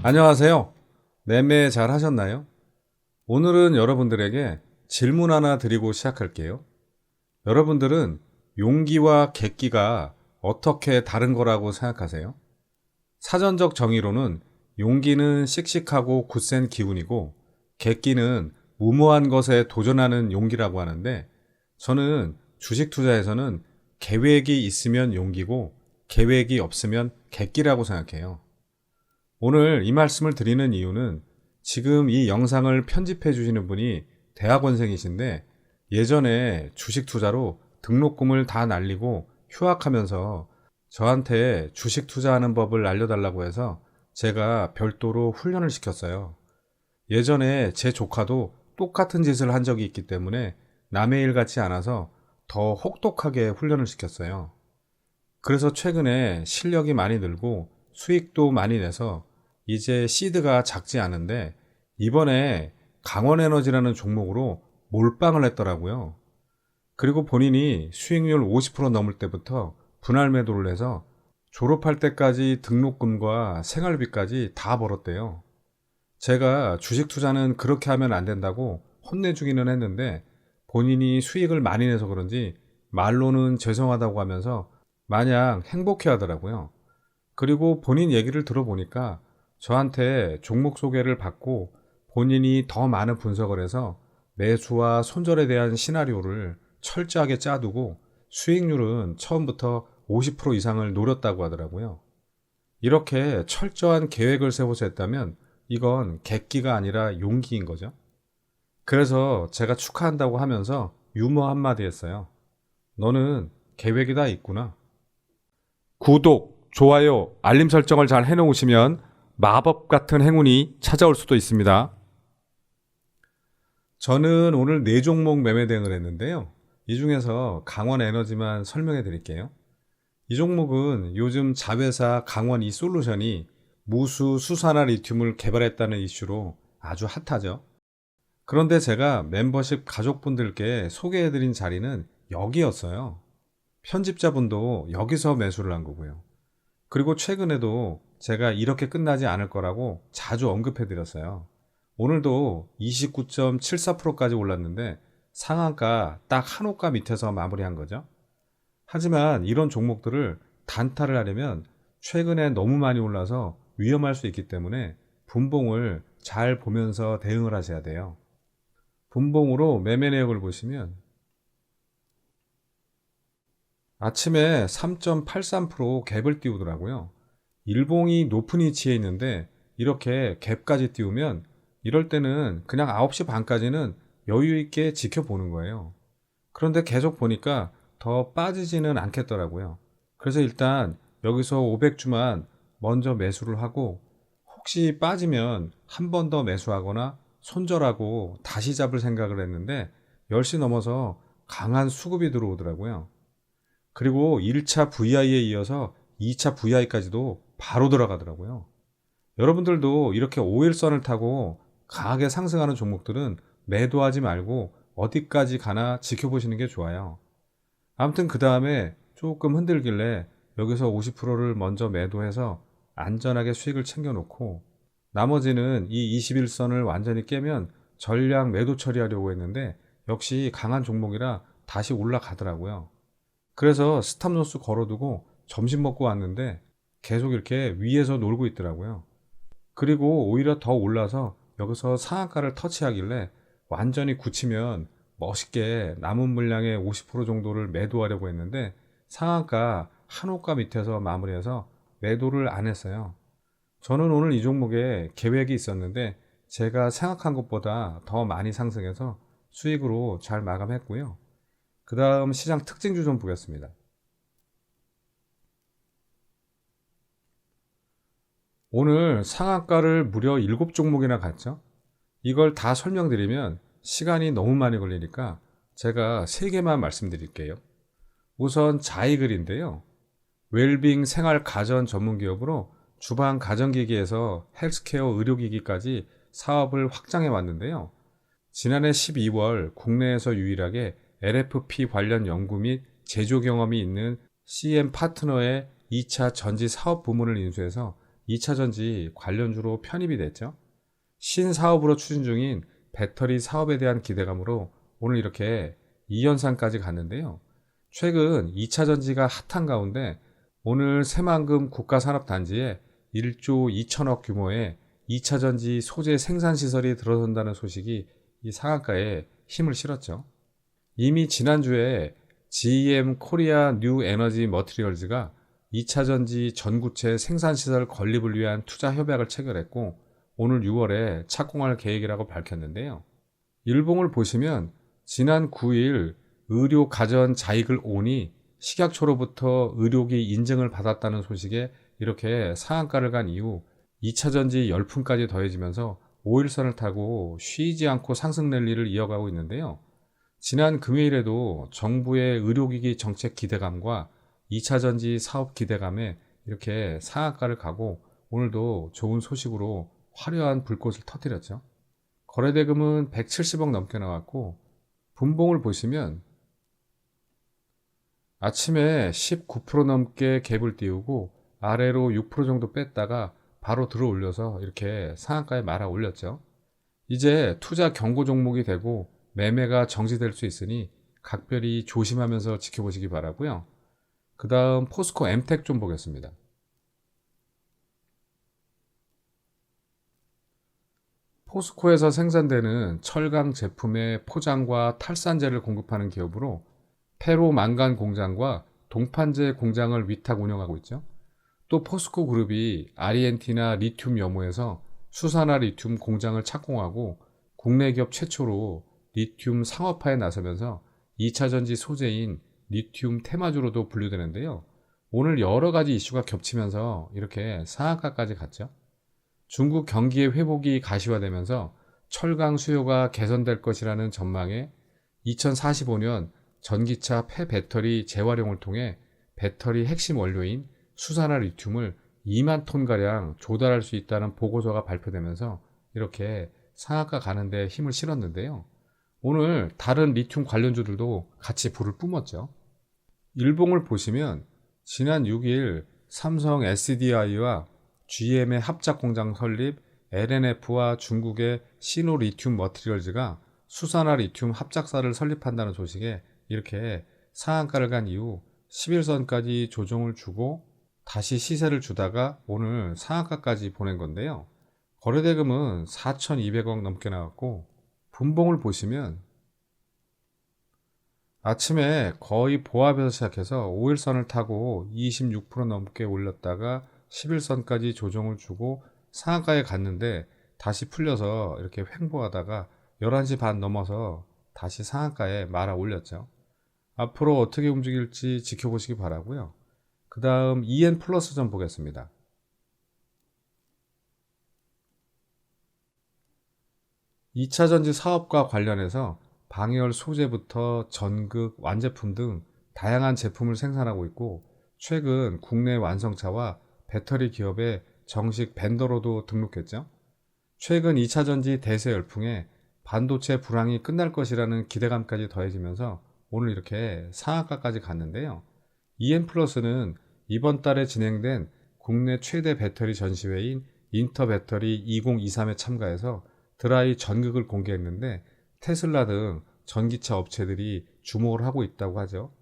안녕하세요. 매매 잘 하셨나요? 오늘은 여러분들에게 질문 하나 드리고 시작할게요. 여러분들은 용기와 객기가 어떻게 다른 거라고 생각하세요? 사전적 정의로는 용기는 씩씩하고 굳센 기운이고 객기는 무모한 것에 도전하는 용기라고 하는데, 저는 주식 투자에서는 계획이 있으면 용기고 계획이 없으면 객기라고 생각해요. 오늘 이 말씀을 드리는 이유는 지금 이 영상을 편집해 주시는 분이 대학원생이신데, 예전에 주식 투자로 등록금을 다 날리고 휴학하면서 저한테 주식 투자하는 법을 알려달라고 해서 제가 별도로 훈련을 시켰어요. 예전에 제 조카도 똑같은 짓을 한 적이 있기 때문에 남의 일 같지 않아서 더 혹독하게 훈련을 시켰어요. 그래서 최근에 실력이 많이 늘고 수익도 많이 내서 이제 시드가 작지 않은데, 이번에 강원에너지라는 종목으로 몰빵을 했더라고요. 그리고 본인이 수익률 50% 넘을 때부터 분할 매도를 해서 졸업할 때까지 등록금과 생활비까지 다 벌었대요. 제가 주식 투자는 그렇게 하면 안 된다고 혼내주기는 했는데, 본인이 수익을 많이 내서 그런지 말로는 죄송하다고 하면서 마냥 행복해 하더라고요. 그리고 본인 얘기를 들어보니까 저한테 종목 소개를 받고 본인이 더 많은 분석을 해서 매수와 손절에 대한 시나리오를 철저하게 짜두고 수익률은 처음부터 50% 이상을 노렸다고 하더라고요. 이렇게 철저한 계획을 세워서 했다면 이건 객기가 아니라 용기인 거죠. 그래서 제가 축하한다고 하면서 유머 한마디 했어요. 너는 계획이 다 있구나. 구독, 좋아요, 알림 설정을 잘 해놓으시면 마법 같은 행운이 찾아올 수도 있습니다. 저는 오늘 4종목 매매 대응을 했는데요. 이 중에서 강원에너지만 설명해 드릴게요. 이 종목은 요즘 자회사 강원 이솔루션이 무수 수산화 리튬을 개발했다는 이슈로 아주 핫하죠. 그런데 제가 멤버십 가족분들께 소개해 드린 자리는 여기였어요. 편집자분도 여기서 매수를 한 거고요. 그리고 최근에도 제가 이렇게 끝나지 않을 거라고 자주 언급해 드렸어요. 오늘도 29.74%까지 올랐는데 상한가 딱 한 호가 밑에서 마무리한 거죠. 하지만 이런 종목들을 단타를 하려면 최근에 너무 많이 올라서 위험할 수 있기 때문에 분봉을 잘 보면서 대응을 하셔야 돼요. 분봉으로 매매 내역을 보시면 아침에 3.83% 갭을 띄우더라고요. 일봉이 높은 위치에 있는데 이렇게 갭까지 띄우면 이럴 때는 그냥 9시 반까지는 여유 있게 지켜보는 거예요. 그런데 계속 보니까 더 빠지지는 않겠더라고요. 그래서 일단 여기서 500주만 먼저 매수를 하고, 혹시 빠지면 한 번 더 매수하거나 손절하고 다시 잡을 생각을 했는데 10시 넘어서 강한 수급이 들어오더라고요. 그리고 1차 VI에 이어서 2차 VI까지도 바로 들어가더라고요. 여러분들도 이렇게 5일선을 타고 강하게 상승하는 종목들은 매도하지 말고 어디까지 가나 지켜보시는 게 좋아요. 아무튼 그 다음에 조금 흔들길래 여기서 50%를 먼저 매도해서 안전하게 수익을 챙겨놓고, 나머지는 이 21선을 완전히 깨면 전량 매도 처리하려고 했는데 역시 강한 종목이라 다시 올라가더라고요. 그래서 스탑로스 걸어두고 점심 먹고 왔는데 계속 이렇게 위에서 놀고 있더라고요. 그리고 오히려 더 올라서 여기서 상한가를 터치하길래 완전히 굳히면 멋있게 남은 물량의 50% 정도를 매도하려고 했는데 상한가 한 호가 밑에서 마무리해서 매도를 안 했어요. 저는 오늘 이 종목에 계획이 있었는데 제가 생각한 것보다 더 많이 상승해서 수익으로 잘 마감했고요. 그 다음 시장 특징주 좀 보겠습니다. 오늘 상한가를 무려 7종목이나 갔죠. 이걸 다 설명드리면 시간이 너무 많이 걸리니까 제가 3개만 말씀드릴게요. 우선 자이글인데요. 웰빙 생활 가전 전문 기업으로 주방 가전기기에서 헬스케어 의료기기까지 사업을 확장해 왔는데요. 지난해 12월 국내에서 유일하게 LFP 관련 연구 및 제조 경험이 있는 CM 파트너의 2차 전지 사업 부문을 인수해서 2차전지 관련주로 편입이 됐죠. 신사업으로 추진 중인 배터리 사업에 대한 기대감으로 오늘 이렇게 2연상까지 갔는데요. 최근 2차전지가 핫한 가운데 오늘 새만금 국가산업단지에 1조 2천억 규모의 2차전지 소재 생산시설이 들어선다는 소식이 이 상한가에 힘을 실었죠. 이미 지난주에 GM 코리아 뉴 에너지 머티리얼즈가 2차전지 전구체 생산시설 건립을 위한 투자 협약을 체결했고 오늘 6월에 착공할 계획이라고 밝혔는데요. 일봉을 보시면 지난 9일 의료 가전 자이글 온이 식약처로부터 의료기 인증을 받았다는 소식에 이렇게 상한가를 간 이후 2차전지 열풍까지 더해지면서 5일선을 타고 쉬지 않고 상승 랠리를 이어가고 있는데요. 지난 금요일에도 정부의 의료기기 정책 기대감과 2차전지 사업 기대감에 이렇게 상한가를 가고 오늘도 좋은 소식으로 화려한 불꽃을 터뜨렸죠. 거래대금은 170억 넘게 나왔고 분봉을 보시면 아침에 19% 넘게 갭을 띄우고 아래로 6% 정도 뺐다가 바로 들어 올려서 이렇게 상한가에 말아 올렸죠. 이제 투자 경고 종목이 되고 매매가 정지될 수 있으니 각별히 조심하면서 지켜보시기 바라고요. 그 다음 포스코 엠텍 좀 보겠습니다. 포스코에서 생산되는 철강 제품의 포장과 탈산재를 공급하는 기업으로 페로 망간 공장과 동판재 공장을 위탁 운영하고 있죠. 또 포스코 그룹이 아르헨티나 리튬 여모에서 수산화 리튬 공장을 착공하고 국내 기업 최초로 리튬 상업화에 나서면서 2차전지 소재인 리튬 테마주로도 분류되는데요. 오늘 여러 가지 이슈가 겹치면서 이렇게 상한가까지 갔죠. 중국 경기의 회복이 가시화되면서 철강 수요가 개선될 것이라는 전망에 2045년 전기차 폐배터리 재활용을 통해 배터리 핵심 원료인 수산화 리튬을 2만 톤가량 조달할 수 있다는 보고서가 발표되면서 이렇게 상한가 가는데 힘을 실었는데요. 오늘 다른 리튬 관련주들도 같이 불을 뿜었죠. 일봉을 보시면 지난 6일 삼성 SDI와 GM의 합작 공장 설립, LNF와 중국의 시노 리튬 머티리얼즈가 수산화 리튬 합작사를 설립한다는 소식에 이렇게 상한가를 간 이후 11선까지 조정을 주고 다시 시세를 주다가 오늘 상한가까지 보낸 건데요. 거래대금은 4,200억 넘게 나왔고 분봉을 보시면 아침에 거의 보합에서 시작해서 5일선을 타고 26% 넘게 올렸다가 11선까지 조정을 주고 상한가에 갔는데 다시 풀려서 이렇게 횡보하다가 11시 반 넘어서 다시 상한가에 말아 올렸죠. 앞으로 어떻게 움직일지 지켜보시기 바라고요. 그 다음 EN 플러스 좀 보겠습니다. (2차전지) 사업과 관련해서 방열 소재부터 전극, 완제품 등 다양한 제품을 생산하고 있고 최근 국내 완성차와 배터리 기업에 정식 벤더로도 등록했죠. 최근 2차전지 대세 열풍에 반도체 불황이 끝날 것이라는 기대감까지 더해지면서 오늘 이렇게 상한가까지 갔는데요. EN플러스는 이번 달에 진행된 국내 최대 배터리 전시회인 인터배터리 2023에 참가해서 드라이 전극을 공개했는데 테슬라 등 전기차 업체들이 주목을 하고 있다고 하죠.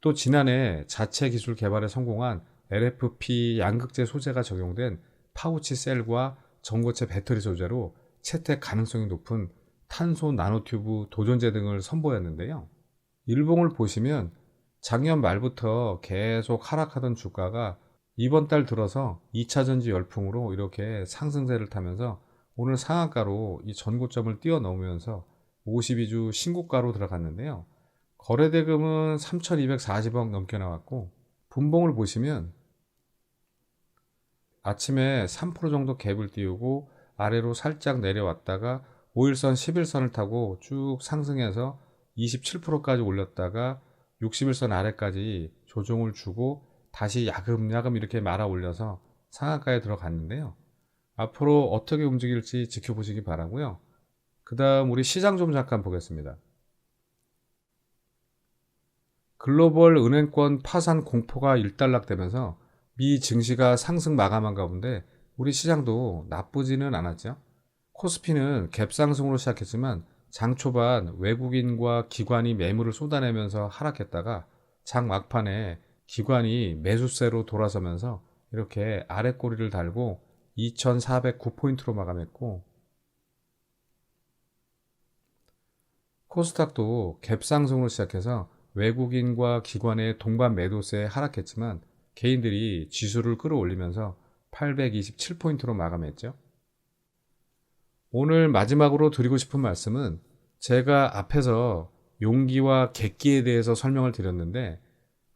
또 지난해 자체 기술 개발에 성공한 LFP 양극재 소재가 적용된 파우치 셀과 전고체 배터리 소재로 채택 가능성이 높은 탄소 나노튜브 도전제 등을 선보였는데요. 일봉을 보시면 작년 말부터 계속 하락하던 주가가 이번 달 들어서 2차전지 열풍으로 이렇게 상승세를 타면서 오늘 상한가로 이 전고점을 뛰어넘으면서 52주 신고가로 들어갔는데요. 거래대금은 3,240억 넘게 나왔고 분봉을 보시면 아침에 3% 정도 갭을 띄우고 아래로 살짝 내려왔다가 5일선 11선을 타고 쭉 상승해서 27%까지 올렸다가 60일선 아래까지 조정을 주고 다시 야금야금 이렇게 말아 올려서 상한가에 들어갔는데요. 앞으로 어떻게 움직일지 지켜보시기 바라고요. 그 다음 우리 시장 좀 잠깐 보겠습니다. 글로벌 은행권 파산 공포가 일단락되면서 미 증시가 상승 마감한 가운데 우리 시장도 나쁘지는 않았죠. 코스피는 갭상승으로 시작했지만 장 초반 외국인과 기관이 매물을 쏟아내면서 하락했다가 장 막판에 기관이 매수세로 돌아서면서 이렇게 아랫꼬리를 달고 2409포인트로 마감했고, 코스닥도 갭상승으로 시작해서 외국인과 기관의 동반 매도세에 하락했지만 개인들이 지수를 끌어올리면서 827포인트로 마감했죠. 오늘 마지막으로 드리고 싶은 말씀은, 제가 앞에서 용기와 객기에 대해서 설명을 드렸는데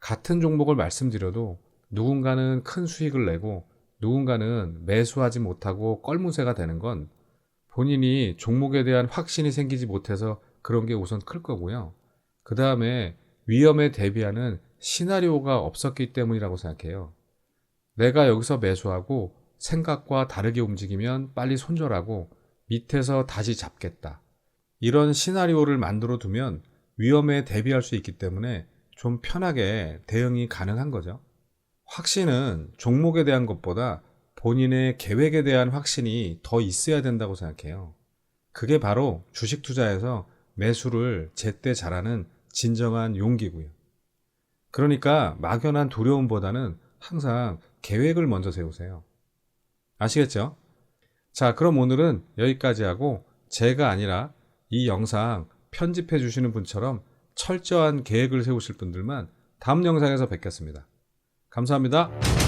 같은 종목을 말씀드려도 누군가는 큰 수익을 내고 누군가는 매수하지 못하고 껄무새가 되는 건 본인이 종목에 대한 확신이 생기지 못해서 그런 게 우선 클 거고요. 그 다음에 위험에 대비하는 시나리오가 없었기 때문이라고 생각해요. 내가 여기서 매수하고 생각과 다르게 움직이면 빨리 손절하고 밑에서 다시 잡겠다, 이런 시나리오를 만들어 두면 위험에 대비할 수 있기 때문에 좀 편하게 대응이 가능한 거죠. 확신은 종목에 대한 것보다 본인의 계획에 대한 확신이 더 있어야 된다고 생각해요. 그게 바로 주식 투자에서 매수를 제때 잘하는 진정한 용기고요. 그러니까 막연한 두려움보다는 항상 계획을 먼저 세우세요. 아시겠죠? 자, 그럼 오늘은 여기까지 하고, 제가 아니라 이 영상 편집해 주시는 분처럼 철저한 계획을 세우실 분들만 다음 영상에서 뵙겠습니다. 감사합니다.